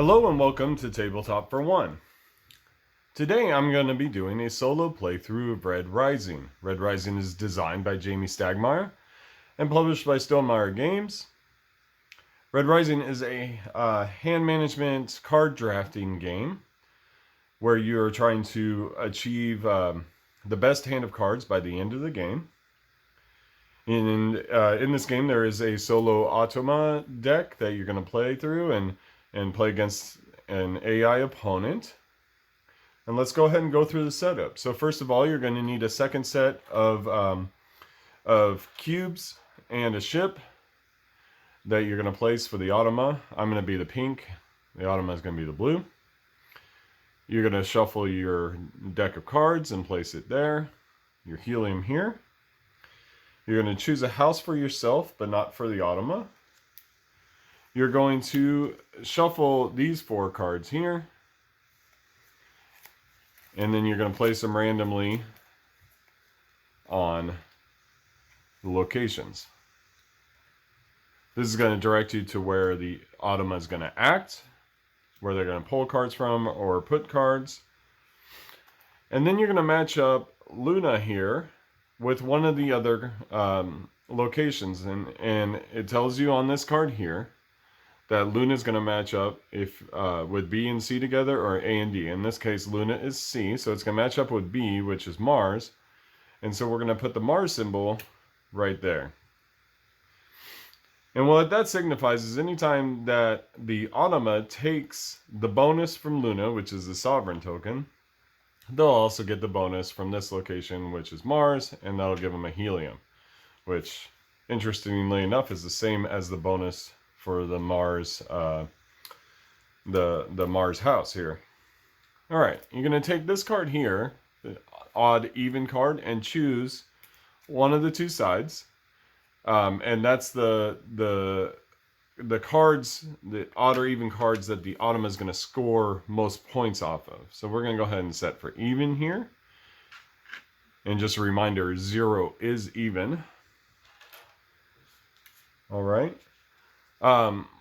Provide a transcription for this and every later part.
Hello and welcome to Tabletop for One. Today I'm going to be doing a solo playthrough of Red Rising. Red Rising is designed by Jamey Stegmaier and published by Stonemaier Games. Red Rising is a hand management card drafting game where you are trying to achieve the best hand of cards by the end of the game. In this game there is a solo Automa deck that you're going to play through and play against an AI opponent. And let's go ahead and go through the setup. So first of all, you're going to need a second set of cubes and a ship that you're going to place for the Automa. I'm going to be the pink. The Automa is going to be the blue. You're going to shuffle your deck of cards and place it there. Your helium here. You're going to choose a house for yourself, but not for the Automa. You're going to shuffle these 4 cards here. And then you're going to place them randomly on the locations. This is going to direct you to where the Automa is going to act, where they're going to pull cards from or put cards. And then you're going to match up Luna here with one of the other locations. And it tells you on this card here that Luna is going to match up if with B and C together, or A and D. In this case, Luna is C, so it's going to match up with B, which is Mars. And so we're going to put the Mars symbol right there. And what that signifies is anytime that the Automa takes the bonus from Luna, which is the Sovereign token, they'll also get the bonus from this location, which is Mars, and that'll give them a helium, which, interestingly enough, is the same as the bonus for the Mars, the Mars house here. All right, you're going to take this card here, the odd even card, and choose one of the 2 sides, and that's the cards, the odd or even cards that the Automa is going to score most points off of. So we're going to go ahead and set for even here, and just a reminder, 0 is even. All right.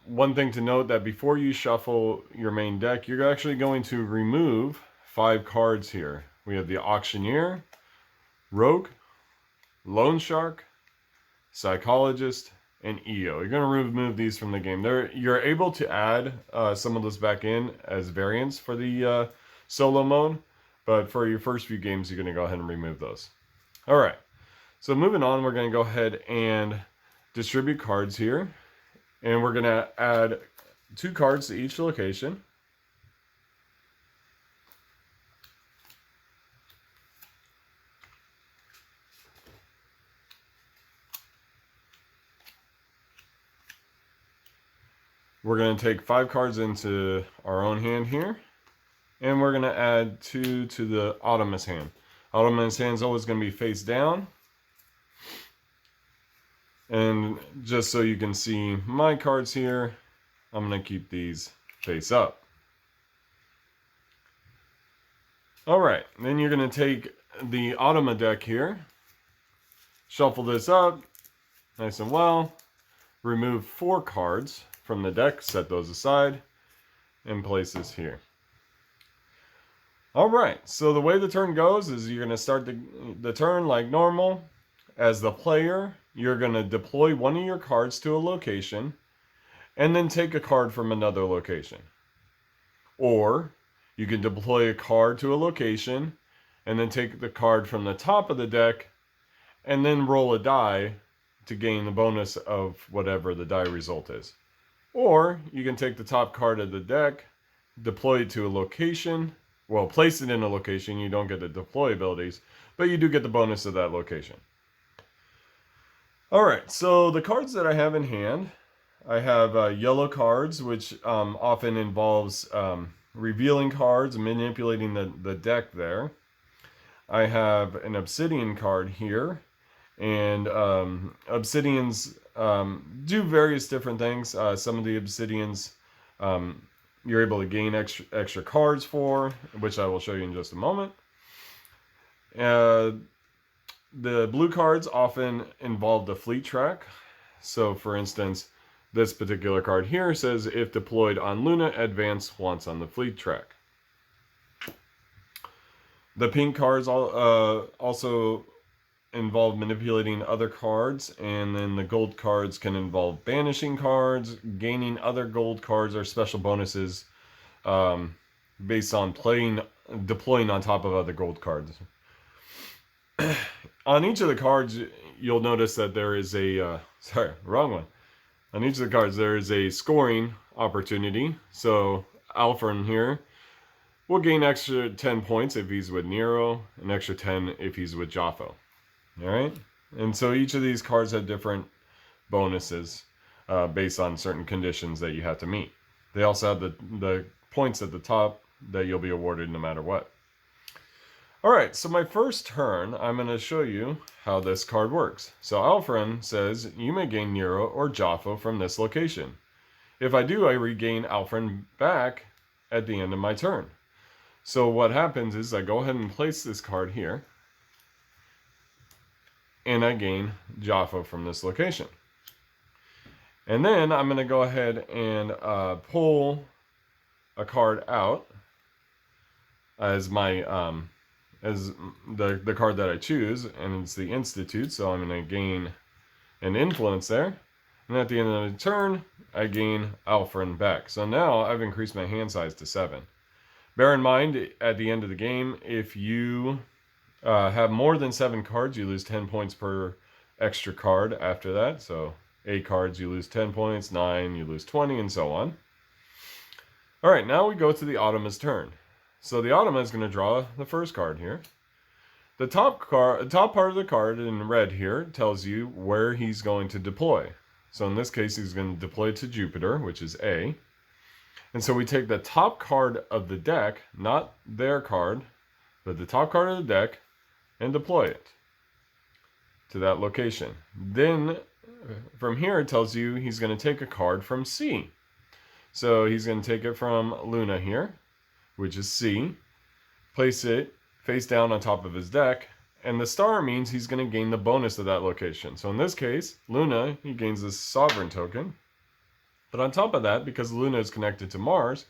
One thing to note that before you shuffle your main deck, you're actually going to remove 5 cards here. We have the Auctioneer, Rogue, Loan Shark, Psychologist, and EO. You're going to remove these from the game. You're able to add some of those back in as variants for the solo mode, but for your first few games, you're going to go ahead and remove those. All right, so moving on, we're going to go ahead and distribute cards here. And we're going to add 2 cards to each location. We're going to take 5 cards into our own hand here. And we're going to add 2 to the Automa's hand. Automa's hand is always going to be face down. And just so you can see my cards here, I'm going to keep these face up. All right, then you're going to take the Automa deck here, shuffle this up nice and well, remove 4 cards from the deck, set those aside, and place this here. All right, so the way the turn goes is you're going to start the turn like normal. As the player, you're going to deploy one of your cards to a location and then take a card from another location. Or you can deploy a card to a location and then take the card from the top of the deck and then roll a die to gain the bonus of whatever the die result is. Or you can take the top card of the deck, deploy it to a location, well, place it in a location. You don't get the deploy abilities, but you do get the bonus of that location. All right, so the cards that I have in hand, I have yellow cards, which often involves revealing cards, manipulating the deck there. I have an obsidian card here, and obsidians do various different things. Some of the obsidians you're able to gain extra cards for, which I will show you in just a moment. The blue cards often involve the fleet track. So for instance, This particular card here says, if deployed on Luna, advance once on the fleet track. The pink cards also involve manipulating other cards, and then the gold cards can involve banishing cards, gaining other gold cards, or special bonuses based on deploying on top of other gold cards. On each of the cards, you'll notice that there is a sorry, wrong one. On each of the cards, there is a scoring opportunity. So Alfred here will gain extra 10 points if he's with Nero, an extra 10 if he's with Jaffo. All right, and so each of these cards have different bonuses based on certain conditions that you have to meet. They also have the points at the top that you'll be awarded no matter what. All right, so my first turn, I'm going to show you how this card works. So Alfred says, you may gain Nero or Jaffo from this location. If I do, I regain Alfred back at the end of my turn. So what happens is I go ahead and place this card here, and I gain Jaffo from this location. And then I'm going to go ahead and pull a card out as my as the card that I choose, and it's the Institute, so I'm going to gain an influence there. And at the end of the turn, I gain Alfred back. So now I've increased my hand size to 7. Bear in mind, at the end of the game, if you have more than 7 cards, you lose 10 points per extra card after that. So 8 cards, you lose 10 points, 9, you lose 20, and so on. All right, now we go to the Automa's turn. So the Automa is going to draw the first card here. The top part of the card in red here tells you where he's going to deploy. So in this case, he's going to deploy to Jupiter, which is A. And so we take the top card of the deck, not their card, but the top card of the deck, and deploy it to that location. Then from here, it tells you he's going to take a card from C. So he's going to take it from Luna here, which is C, place it face down on top of his deck, and the star means he's going to gain the bonus of that location. So in this case, Luna, he gains this sovereign token. But on top of that, because Luna is connected to Mars,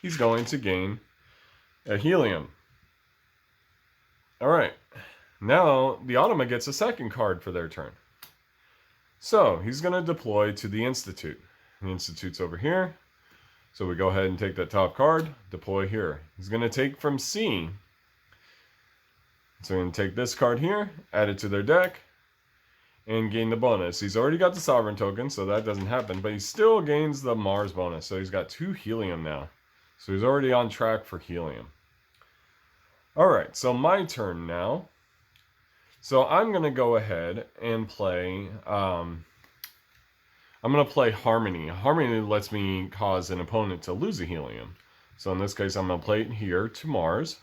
he's going to gain a helium. All right, now the Automa gets a second card for their turn. So he's going to deploy to the Institute. The Institute's over here. So we go ahead and take that top card, deploy here. He's going to take from C. So we're going to take this card here, add it to their deck, and gain the bonus. He's already got the Sovereign token, so that doesn't happen, but he still gains the Mars bonus. So he's got 2 helium now. So he's already on track for helium. All right, so my turn now. So I'm going to go ahead and play... I'm going to play Harmony. Harmony lets me cause an opponent to lose a helium. So in this case, I'm going to play it here to Mars.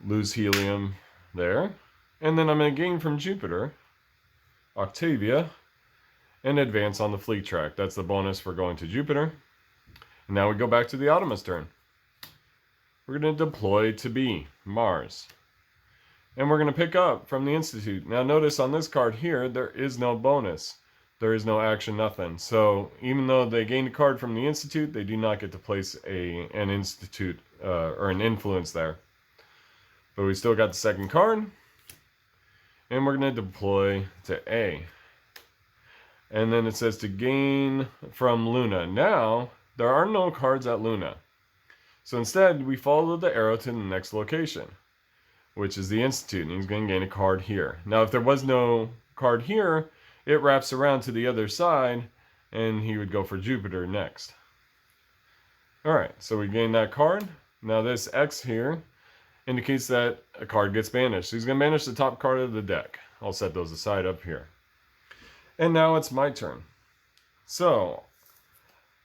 Lose helium there. And then I'm going to gain from Jupiter, Octavia, and advance on the fleet track. That's the bonus for going to Jupiter. And now we go back to the Automa's turn. We're going to deploy to B, Mars. And we're going to pick up from the Institute. Now notice on this card here, there is no bonus. There is no action, nothing. So even though they gained a card from the Institute, they do not get to place an Institute or an influence there. But we still got the second card. And we're going to deploy to A. And then it says to gain from Luna. Now, there are no cards at Luna. So instead, we follow the arrow to the next location, which is the Institute. And he's going to gain a card here. Now, if there was no card here, it wraps around to the other side, and he would go for Jupiter next. All right, so we gain that card. Now this X here indicates that a card gets banished. So he's going to banish the top card of the deck. I'll set those aside up here. And now it's my turn. So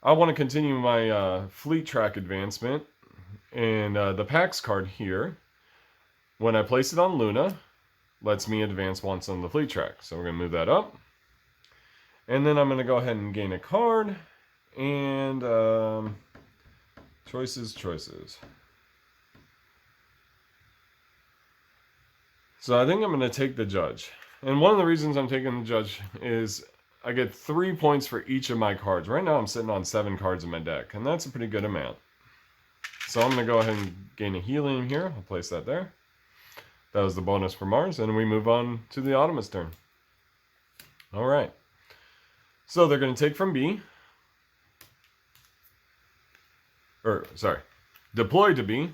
I want to continue my fleet track advancement. And the Pax card here, when I place it on Luna, lets me advance once on the fleet track. So we're going to move that up. And then I'm going to go ahead and gain a card. And choices. So I think I'm going to take the Judge. And one of the reasons I'm taking the Judge is I get 3 points for each of my cards. Right now I'm sitting on 7 cards in my deck, and that's a pretty good amount. So I'm going to go ahead and gain a helium here. I'll place that there. That was the bonus for Mars, and we move on to the Automa's turn. All right. So they're going to take from B. Deploy to B.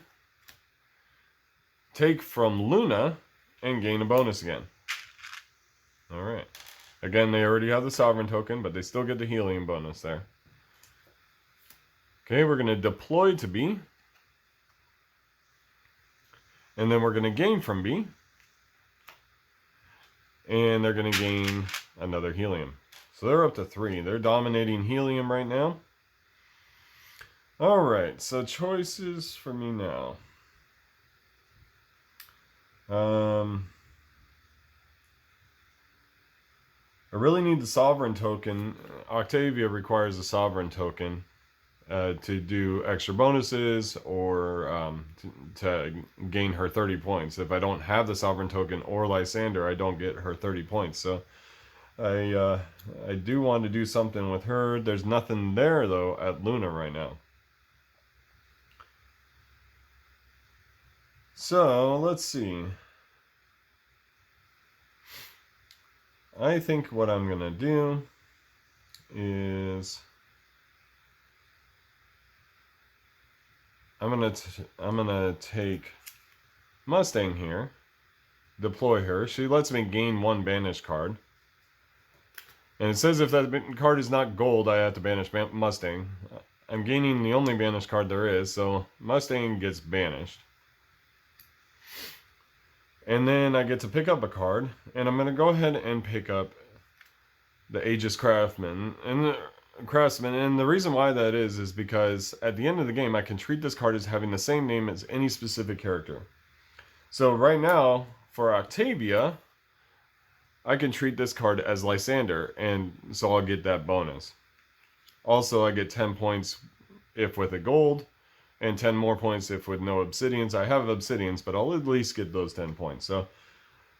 Take from Luna, and gain a bonus again. All right. Again, they already have the Sovereign token, but they still get the helium bonus there. Okay, we're going to deploy to B. And then we're going to gain from B. And they're going to gain another helium. So they're up to 3. They're dominating helium right now. All right, so choices for me now. I really need the Sovereign token. Octavia requires a Sovereign token to do extra bonuses or to gain her 30 points. If I don't have the Sovereign token or Lysander, I don't get her 30 points. So I do want to do something with her. There's nothing there, though, at Luna right now. So let's see. I think what I'm going to do is I'm gonna take Mustang here, deploy her. She lets me gain 1 banished card. And it says if that card is not gold, I have to banish Mustang. I'm gaining the only banished card there is, so Mustang gets banished. And then I get to pick up a card, and I'm going to go ahead and pick up the Aegis Craftsman. And the reason why that is because at the end of the game, I can treat this card as having the same name as any specific character. So right now, for Octavia, I can treat this card as Lysander, and so I'll get that bonus. Also, I get 10 points if with a gold, and 10 more points if with no obsidians. I have obsidians, but I'll at least get those 10 points. So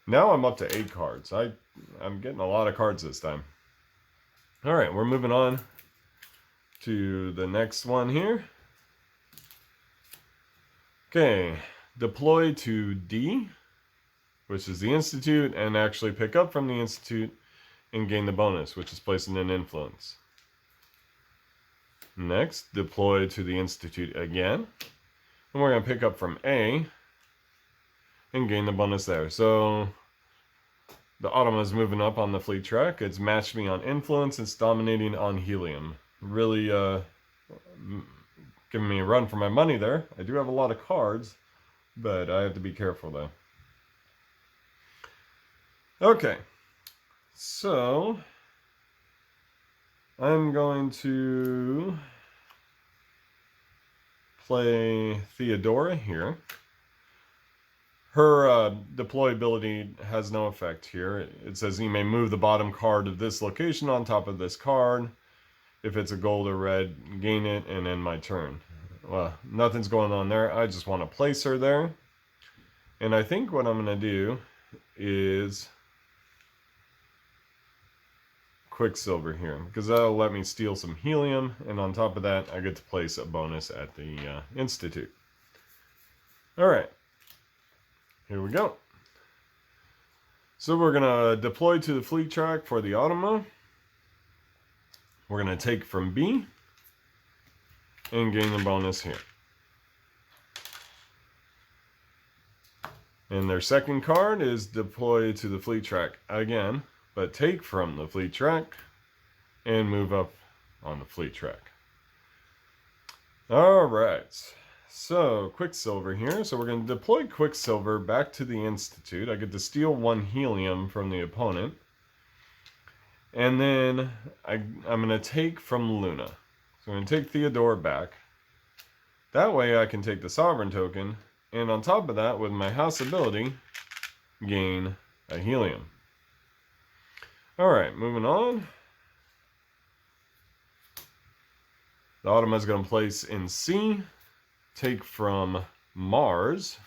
now I'm up to 8 cards. I'm getting a lot of cards this time. All right, we're moving on to the next one here. Okay, deploy to D, which is the Institute, and actually pick up from the Institute and gain the bonus, which is placing an influence. Next, deploy to the Institute again. And we're going to pick up from A and gain the bonus there. So the Automa is moving up on the fleet track. It's matched me on influence. It's dominating on helium. Really giving me a run for my money there. I do have a lot of cards, but I have to be careful though. Okay, so I'm going to play Theodora here. Her deployability has no effect here. It says you may move the bottom card of this location on top of this card. If it's a gold or red, gain it and end my turn. Well, nothing's going on there. I just want to place her there. And I think what I'm going to do is Quicksilver here, because that'll let me steal some helium, and on top of that I get to place a bonus at the Institute. Alright, here we go. So we're going to deploy to the fleet track for the Automa. We're going to take from B and gain the bonus here. And their second card is deploy to the fleet track again, but take from the fleet track and move up on the fleet track. All right, so Quicksilver here. So we're going to deploy Quicksilver back to the Institute. I get to steal 1 helium from the opponent. And then I'm going to take from Luna. So I'm going to take Theodora back. That way I can take the Sovereign token. And on top of that, with my house ability, gain a helium. Alright, moving on. The Automa is going to place in C, take from Mars,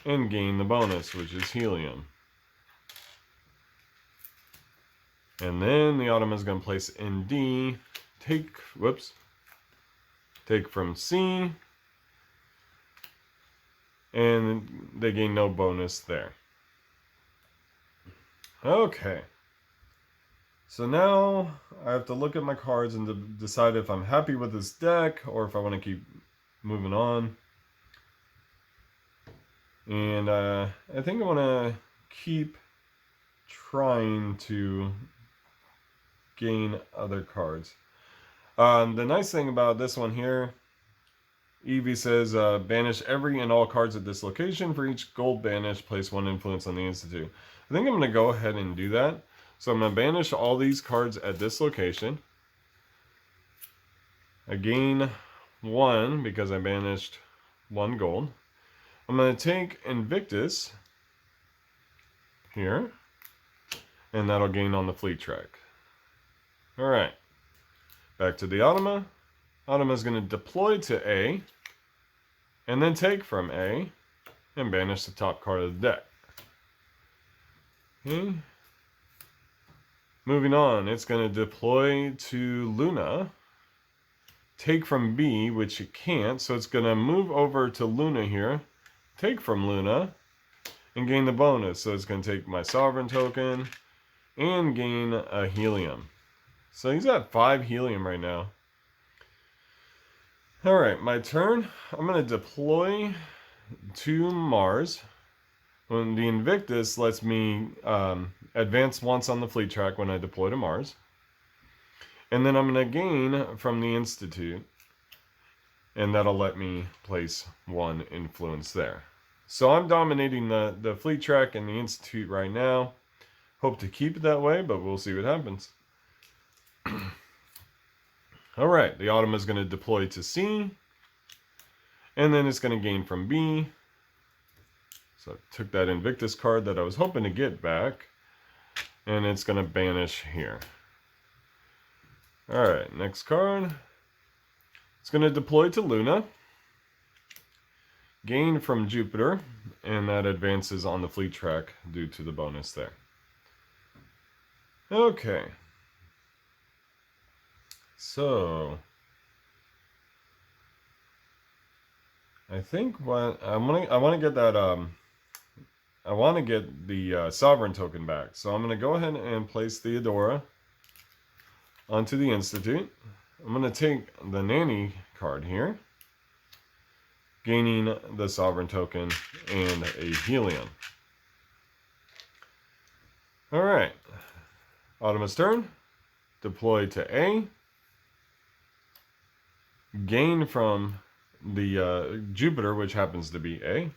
and gain the bonus, which is helium. And then the Automa is going to place in D, take from C, and they gain no bonus there. Okay. So now I have to look at my cards and decide if I'm happy with this deck or if I want to keep moving on. And I think I want to keep trying to gain other cards. The nice thing about this one here, Evie says, banish every and all cards at this location. For each gold banish, place one influence on the Institute. I think I'm going to go ahead and do that. So I'm going to banish all these cards at this location. I gain 1 because I banished 1 gold. I'm going to take Invictus here, and that'll gain on the fleet track. Alright, back to the Automa. Automa is going to deploy to A, and then take from A, and banish the top card of the deck. Okay. Moving on, it's going to deploy to Luna, take from B, which it can't, so it's going to move over to Luna here, take from Luna, and gain the bonus. So it's going to take my Sovereign token and gain a Helium. So he's at 5 Helium right now. Alright, my turn. I'm going to deploy to Mars. When the Invictus lets me advance once on the fleet track when I deploy to Mars. And then I'm going to gain from the Institute. And that'll let me place 1 influence there. So I'm dominating the fleet track and the Institute right now. Hope to keep it that way, but we'll see what happens. Alright, the Automa is going to deploy to C. And then it's going to gain from B. So I took that Invictus card that I was hoping to get back. And it's going to banish here. Alright, next card. It's going to deploy to Luna. Gain from Jupiter. And that advances on the fleet track due to the bonus there. Okay. So I think what I want to get that I want to get the Sovereign token back. So I'm going to go ahead and place Theodora onto the Institute. I'm going to take the Nanny card here, gaining the Sovereign token and a Helium. Alright. Automa's turn. Deploy to A. Gain from the Jupiter, which happens to be A.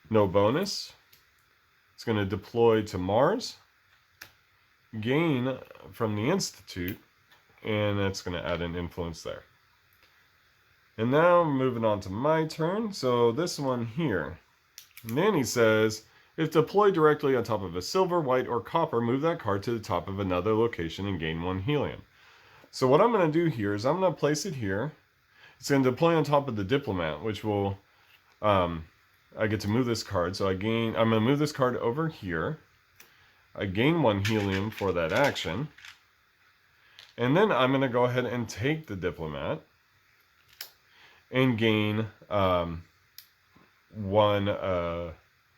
No bonus. It's going to deploy to Mars. Gain from the Institute. And that's going to add an influence there. And now moving on to my turn. So this one here. Nanny says, if deployed directly on top of a silver, white, or copper, move that card to the top of another location and gain 1 Helium. So what I'm going to do here is I'm going to place it here. It's going to deploy on top of the Diplomat, which will, I get to move this card. So I'm going to move this card over here. I gain 1 Helium for that action. And then I'm going to go ahead and take the Diplomat and gain 1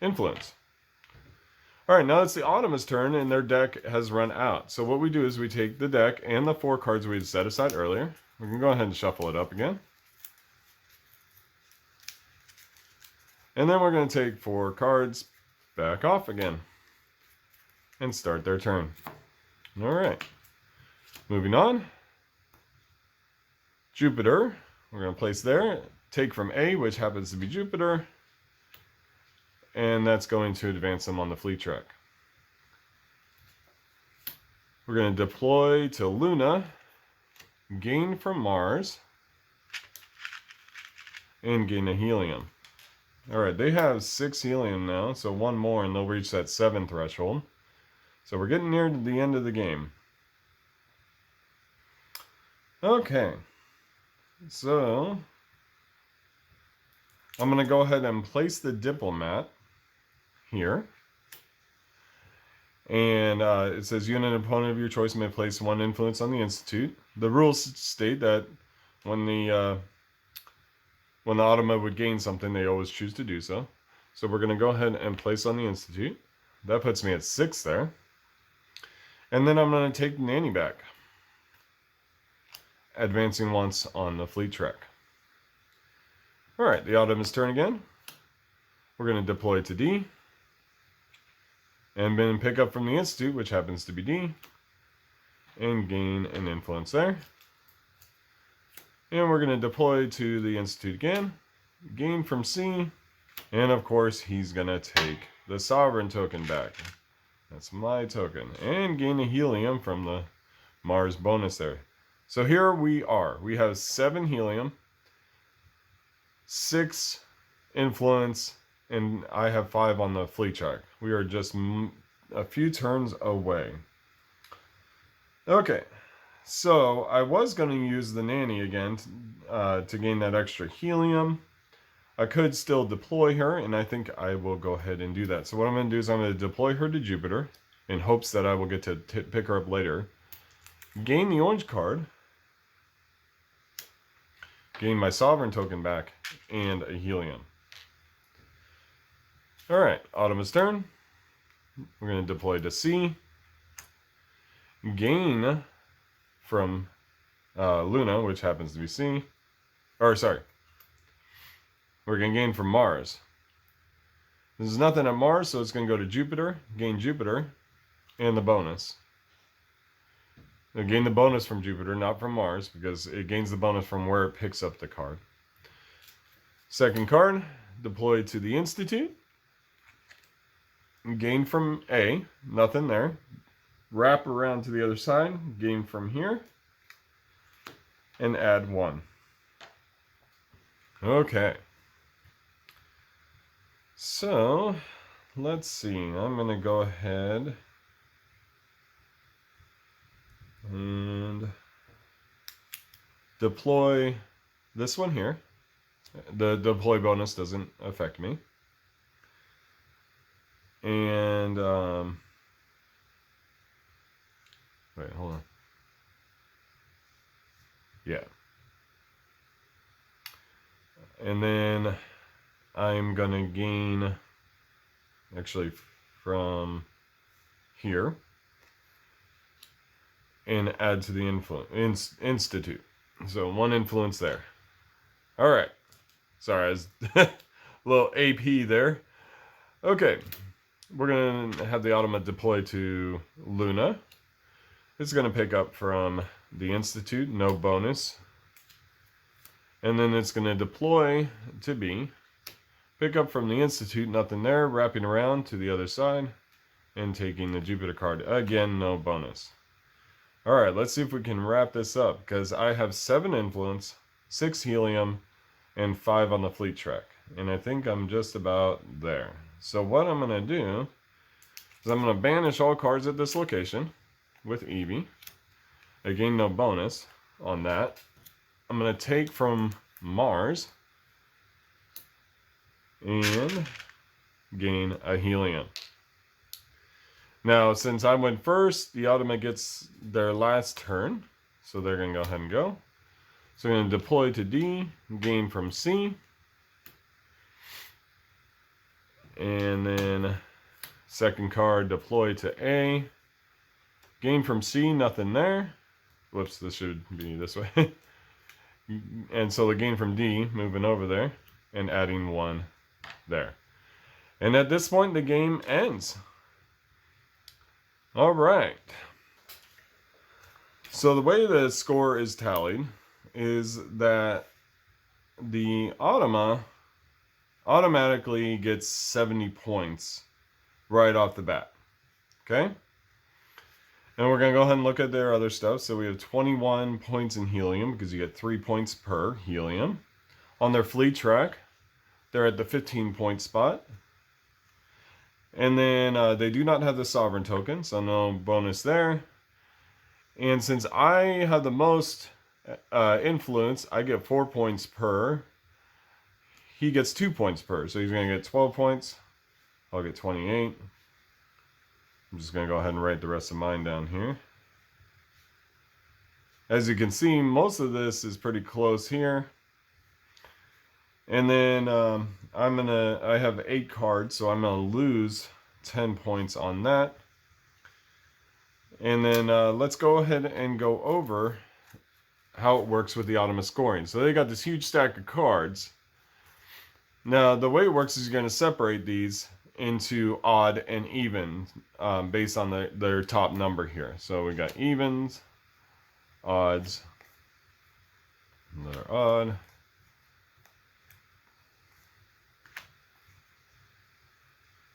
influence. Alright, now it's the Automa's turn and their deck has run out. So what we do is we take the deck and the 4 cards we had set aside earlier. We can go ahead and shuffle it up again. And then we're going to take 4 cards back off again. And start their turn. Alright. Moving on. Jupiter. We're going to place there. Take from A, which happens to be Jupiter. And that's going to advance them on the fleet track. We're going to deploy to Luna. Gain from Mars. And gain a Helium. Alright, they have 6 Helium now, so 1 more and they'll reach that 7 threshold. So we're getting near to the end of the game. Okay. So I'm going to go ahead and place the Diplomat here. And it says you and an opponent of your choice may place one influence on the Institute. The rules state that when the Automa would gain something, they always choose to do so. So we're going to go ahead and place on the Institute. That puts me at 6 there. And then I'm going to take Nanny back, advancing once on the fleet track. Alright, the Automa's turn again. We're going to deploy to D. And then pick up from the Institute, which happens to be D. And gain an influence there. And we're going to deploy to the Institute again. Gain from C. And of course, he's going to take the Sovereign token back. That's my token. And gain a helium from the Mars bonus there. So here we are. We have 7 helium, 6 influence, and I have 5 on the fleet track. We are just a few turns away. Okay, so I was going to use the Nanny again to gain that extra helium. I could still deploy her, and I think I will go ahead and do that. So what I'm going to do is I'm going to deploy her to Jupiter in hopes that I will get to pick her up later. Gain the orange card. Gain my Sovereign token back and a helium. Alright, Automa's turn. We're going to deploy to C. Gain from Luna, which happens to be C. Or, sorry. We're going to gain from Mars. There's nothing at Mars, so it's going to go to Jupiter. Gain Jupiter. And the bonus. It'll gain the bonus from Jupiter, not from Mars, because it gains the bonus from where it picks up the card. Second card, deploy to the Institute. Gain from A, nothing there. Wrap around to the other side, gain from here, and add 1. Okay. So, let's see. I'm going to go ahead and deploy this one here. The deploy bonus doesn't affect me. And, wait, hold on. Yeah. And then I'm going to gain, actually, from here. And add to the Institute. So 1 influence there. Alright. Sorry, I was a little AP there. Okay. We're going to have the Automa deploy to Luna. It's going to pick up from the Institute, no bonus. And then it's going to deploy to B. Pick up from the Institute, nothing there. Wrapping around to the other side. And taking the Jupiter card. Again, no bonus. Alright, let's see if we can wrap this up, because I have 7 influence, 6 helium, and 5 on the fleet track. And I think I'm just about there. So what I'm going to do is I'm going to banish all cards at this location with Eevee. Again, no bonus on that. I'm going to take from Mars and gain a helium. Now, since I went first, the Automa gets their last turn. So they're going to go ahead and go. So I'm going to deploy to D, gain from C. And then second card, deploy to A. Gain from C, nothing there. Whoops, this should be this way. And so the gain from D, moving over there, and adding 1 there. And at this point, the game ends. All right. So the way the score is tallied is that the Automa automatically gets 70 points right off the bat. Okay? And we're going to go ahead and look at their other stuff. So we have 21 points in helium because you get 3 points per helium. On their fleet track, they're at the 15-point spot. And then they do not have the Sovereign token, so no bonus there. And since I have the most influence, I get 4 points per. He gets 2 points per, so he's going to get 12 points. I'll get 28. I'm just going to go ahead and write the rest of mine down here. As you can see, most of this is pretty close here. And then I have 8 cards, so I'm going to lose 10 points on that. And then let's go ahead and go over how it works with the Automa scoring. So they got this huge stack of cards. Now, the way it works is you're going to separate these into odd and even based on their top number here. So we got evens, odds, another odd,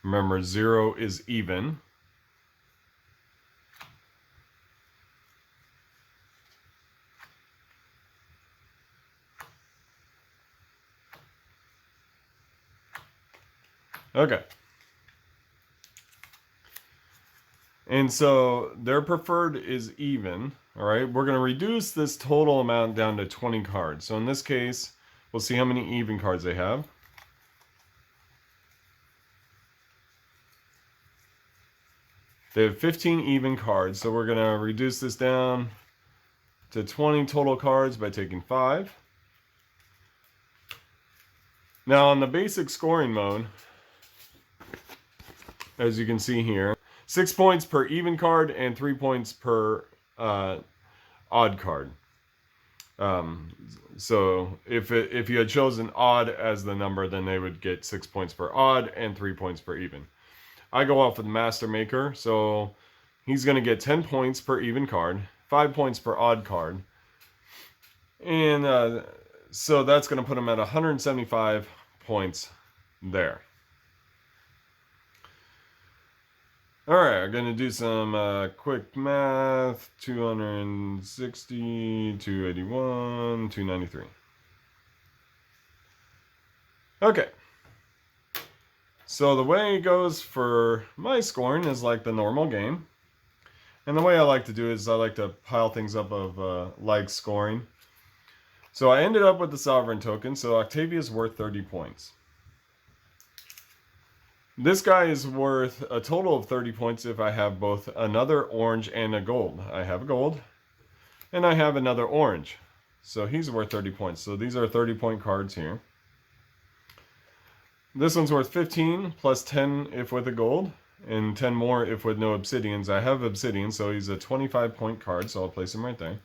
remember 0 is even. Okay. And so their preferred is even. All right. We're going to reduce this total amount down to 20 cards. So in this case, we'll see how many even cards they have. They have 15 even cards. So we're going to reduce this down to 20 total cards by taking 5. Now on the basic scoring mode, as you can see here, 6 points per even card and 3 points per odd card. So if you had chosen odd as the number, then they would get 6 points per odd and 3 points per even. I go off with Master Maker, so he's going to get 10 points per even card, 5 points per odd card. And so that's going to put him at 175 points there. All right, I'm going to do some quick math. 260, 281, 293. Okay. So the way it goes for my scoring is like the normal game. And the way I like to do is I like to pile things up of like scoring. So I ended up with the Sovereign token. So Octavia's worth 30 points. This guy is worth a total of 30 points if I have both another orange and a gold. I have a gold, and I have another orange. So he's worth 30 points. So these are 30-point cards here. This one's worth 15 plus 10 if with a gold, and 10 more if with no obsidians. I have obsidian, so he's a 25-point card, so I'll place him right there.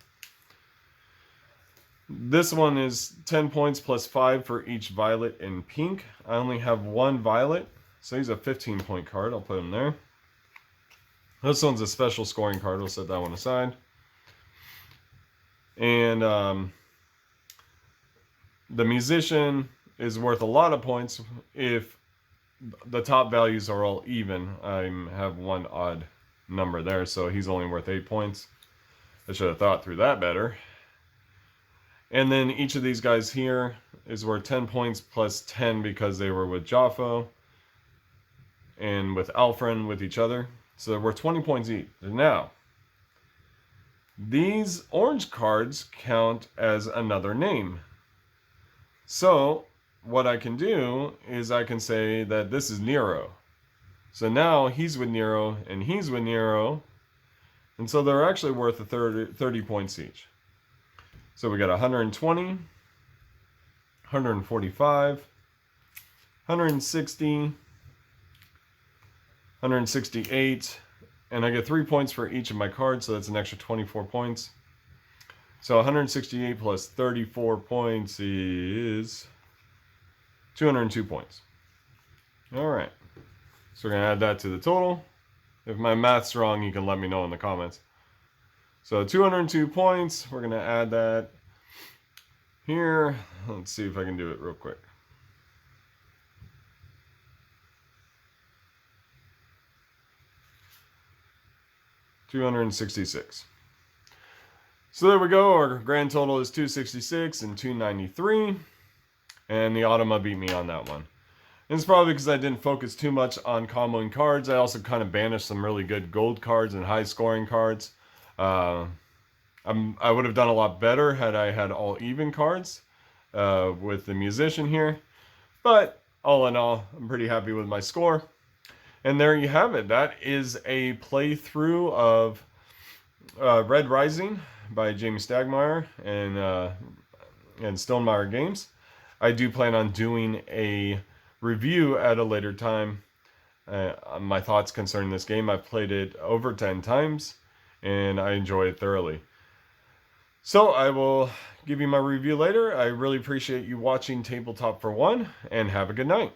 This one is 10 points plus 5 for each violet and pink. I only have one violet. So he's a 15-point card. I'll put him there. This one's a special scoring card. We'll set that one aside. And the Musician is worth a lot of points if the top values are all even. I have one odd number there, so he's only worth 8 points. I should have thought through that better. And then each of these guys here is worth 10 points plus 10 because they were with Jaffo and with Alfred with each other. So they're worth 20 points each. Now, these orange cards count as another name. So what I can do is I can say that this is Nero. So now he's with Nero and he's with Nero. And so they're actually worth 30 points each. So we got 120, 145, 160, 168, and I get 3 points for each of my cards, so that's an extra 24 points. So 168 plus 34 points is 202 points. All right. So we're going to add that to the total. If my math's wrong, you can let me know in the comments. So 202 points. We're going to add that here. Let's see if I can do it real quick. $266. So there we go. Our grand total is 266 and 293. And the Automa beat me on that one. And it's probably because I didn't focus too much on comboing cards. I also kind of banished some really good gold cards and high scoring cards. I would have done a lot better had I had all even cards with the Musician here. But all in all, I'm pretty happy with my score. And there you have it. That is a playthrough of Red Rising by Jamey Stegmaier and Stonemaier Games. I do plan on doing a review at a later time. My thoughts concerning this game. I've played it over 10 times and I enjoy it thoroughly. So I will give you my review later. I really appreciate you watching Tabletop for One, and have a good night.